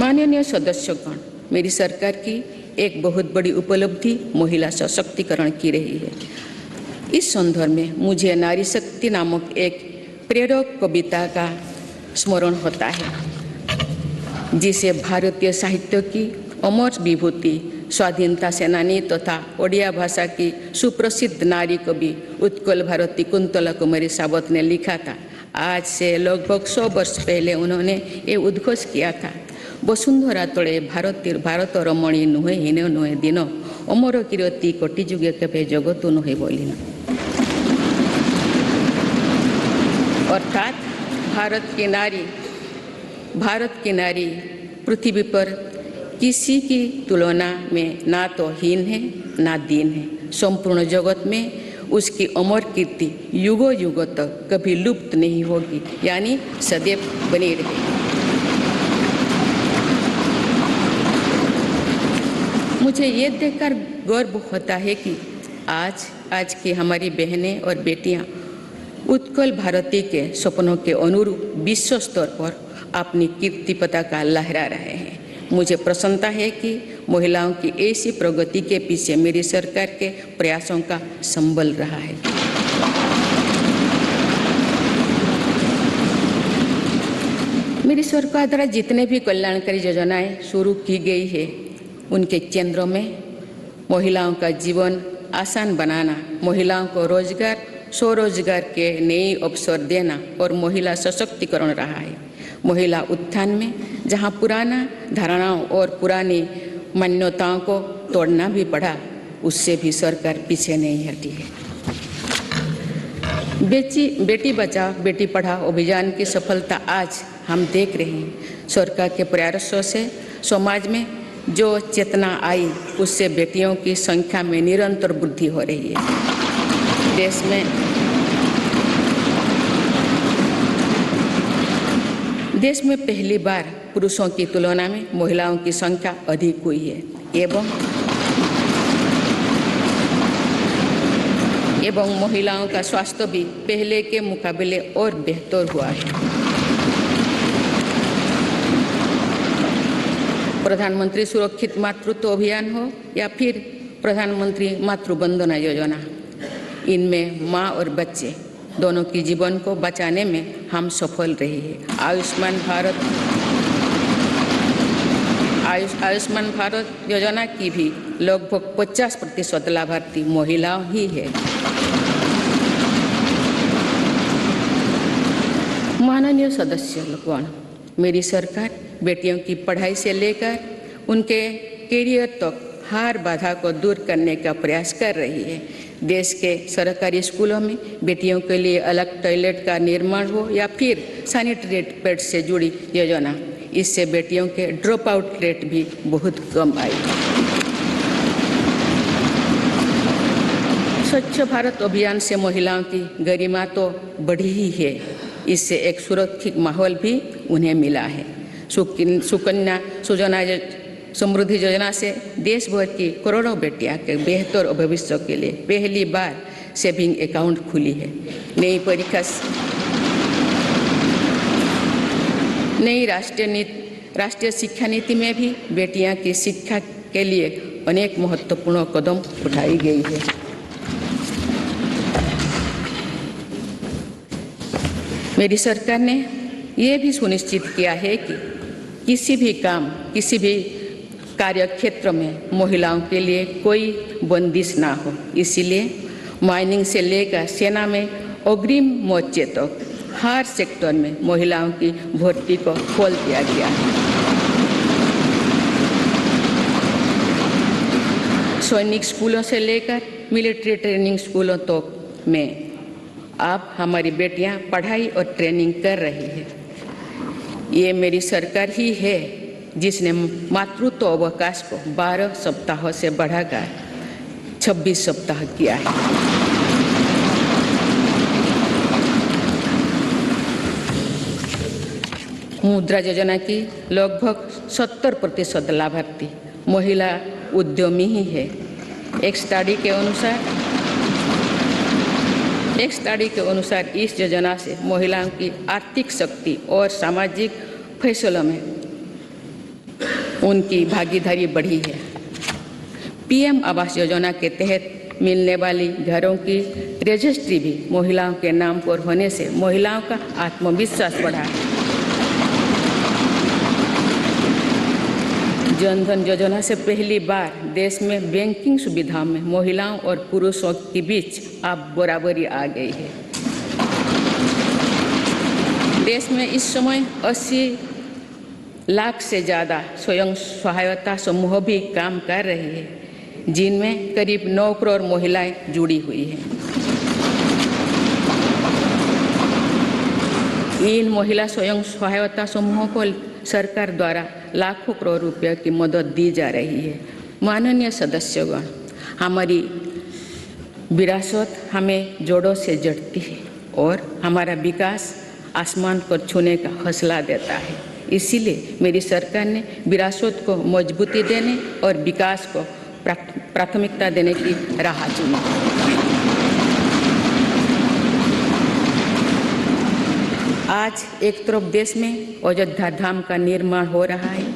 माननीय सदस्यगण, मेरी सरकार की एक बहुत बड़ी उपलब्धि महिला सशक्तिकरण की रही है। इस संदर्भ में मुझे नारी शक्ति नामक एक प्रेरक कविता का स्मरण होता है, जिसे भारतीय साहित्य की अमर विभूति स्वाधीनता सेनानी तथा ओडिया भाषा की सुप्रसिद्ध नारी कवि उत्कल भारती कुंतला कुमारी सावत ने लिखा था। आज से लगभग 100 वर्ष पहले उन्होंने ये उद्घोष किया था, वसुंधरा तले भारत रमणी नुहे हीन नुहे दिन अमर कीर्ति कोटि जुगे केबे जगत नुहे बोलिना। अर्थात भारत की नारी पृथ्वी पर किसी की तुलना में ना तो हीन है ना दीन है। संपूर्ण जगत में उसकी अमर कीर्ति युगों युगों तक कभी लुप्त नहीं होगी, यानी सदैव बनी रहेगी। मुझे ये देखकर गर्व होता है कि आज की हमारी बहनें और बेटियां उत्कल भारती के सपनों के अनुरूप विश्व स्तर पर अपनी कीर्ति पताका लहरा रहे हैं। मुझे प्रसन्नता है कि महिलाओं की ऐसी प्रगति के पीछे मेरी सरकार के प्रयासों का संबल रहा है। मेरी सरकार द्वारा जितने भी कल्याणकारी योजनाएं शुरू की गई है, उनके केंद्रों में महिलाओं का जीवन आसान बनाना, महिलाओं को रोजगार स्वरोजगार के नए अवसर देना और महिला सशक्तिकरण रहा है। महिला उत्थान में जहां पुराना धारणाओं और पुरानी मान्यताओं को तोड़ना भी पड़ा, उससे भी सरकार पीछे नहीं हटी है। बेटी बचाओ बेटी पढ़ाओ अभियान की सफलता आज हम देख रहे हैं। सरकार के प्रयासों से समाज में जो चेतना आई, उससे बेटियों की संख्या में निरंतर वृद्धि हो रही है। देश में पहली बार पुरुषों की तुलना में महिलाओं की संख्या अधिक हुई है एवं महिलाओं का स्वास्थ्य भी पहले के मुकाबले और बेहतर हुआ है। प्रधानमंत्री सुरक्षित मातृत्व अभियान हो या फिर प्रधानमंत्री मातृ वंदना योजना, इनमें माँ और बच्चे दोनों की जीवन को बचाने में हम सफल रहे हैं। आयुष्मान भारत योजना की भी लगभग 50% लाभार्थी महिलाओं ही है। माननीय सदस्यगण, मेरी सरकार बेटियों की पढ़ाई से लेकर उनके करियर तक हर बाधा को दूर करने का प्रयास कर रही है। देश के सरकारी स्कूलों में बेटियों के लिए अलग टॉयलेट का निर्माण हो या फिर सैनिटरी पैड से जुड़ी योजना, इससे बेटियों के ड्रॉप आउट रेट भी बहुत कम आई। स्वच्छ भारत अभियान से महिलाओं की गरिमा तो बढ़ी ही है, इससे एक सुरक्षित माहौल भी उन्हें मिला है। सुकन्या सुजना समृद्धि योजना से देश भर की करोड़ों बेटियां के बेहतर भविष्य के लिए पहली बार सेविंग अकाउंट खुली है। नई राष्ट्रीय शिक्षा नीति में भी बेटियां की शिक्षा के लिए अनेक महत्वपूर्ण कदम उठाई गई है। मेरी सरकार ने यह भी सुनिश्चित किया है कि किसी भी कार्य क्षेत्र में महिलाओं के लिए कोई बंदिश ना हो। इसीलिए माइनिंग से लेकर सेना में अग्रिम मोर्चे तक हर सेक्टर में महिलाओं की भर्ती को खोल दिया गया है। सैनिक स्कूलों से लेकर मिलिट्री ट्रेनिंग स्कूलों तक में अब हमारी बेटियां पढ़ाई और ट्रेनिंग कर रही है। ये मेरी सरकार ही है जिसने मातृत्व अवकाश को 12 सप्ताह से बढ़ाकर 26 सप्ताह किया है। मुद्रा योजना की लगभग 70% लाभार्थी महिला उद्यमी ही है। एक स्टडी के अनुसार इस योजना से महिलाओं की आर्थिक शक्ति और सामाजिक फैसलों में उनकी भागीदारी बढ़ी है। पीएम आवास योजना के तहत मिलने वाली घरों की रजिस्ट्री भी महिलाओं के नाम पर होने से महिलाओं का आत्मविश्वास बढ़ा है। जन धन योजना से पहली बार देश में बैंकिंग सुविधाओं में महिलाओं और पुरुषों के बीच अब बराबरी आ गई है। देश में इस समय 80 लाख से ज़्यादा स्वयं सहायता समूह भी काम कर रहे हैं, जिनमें करीब 9 करोड़ महिलाएं जुड़ी हुई हैं। इन महिला स्वयं सहायता समूहों को सरकार द्वारा लाखों करोड़ रुपए की मदद दी जा रही है। माननीय सदस्यगण, हमारी विरासत हमें जोड़ों से जड़ती है और हमारा विकास आसमान पर छूने का हौसला देता है। इसीलिए मेरी सरकार ने विरासत को मजबूती देने और विकास को प्राथमिकता देने की राह चुनी। आज एक तरफ देश में अयोध्या धाम का निर्माण हो रहा है,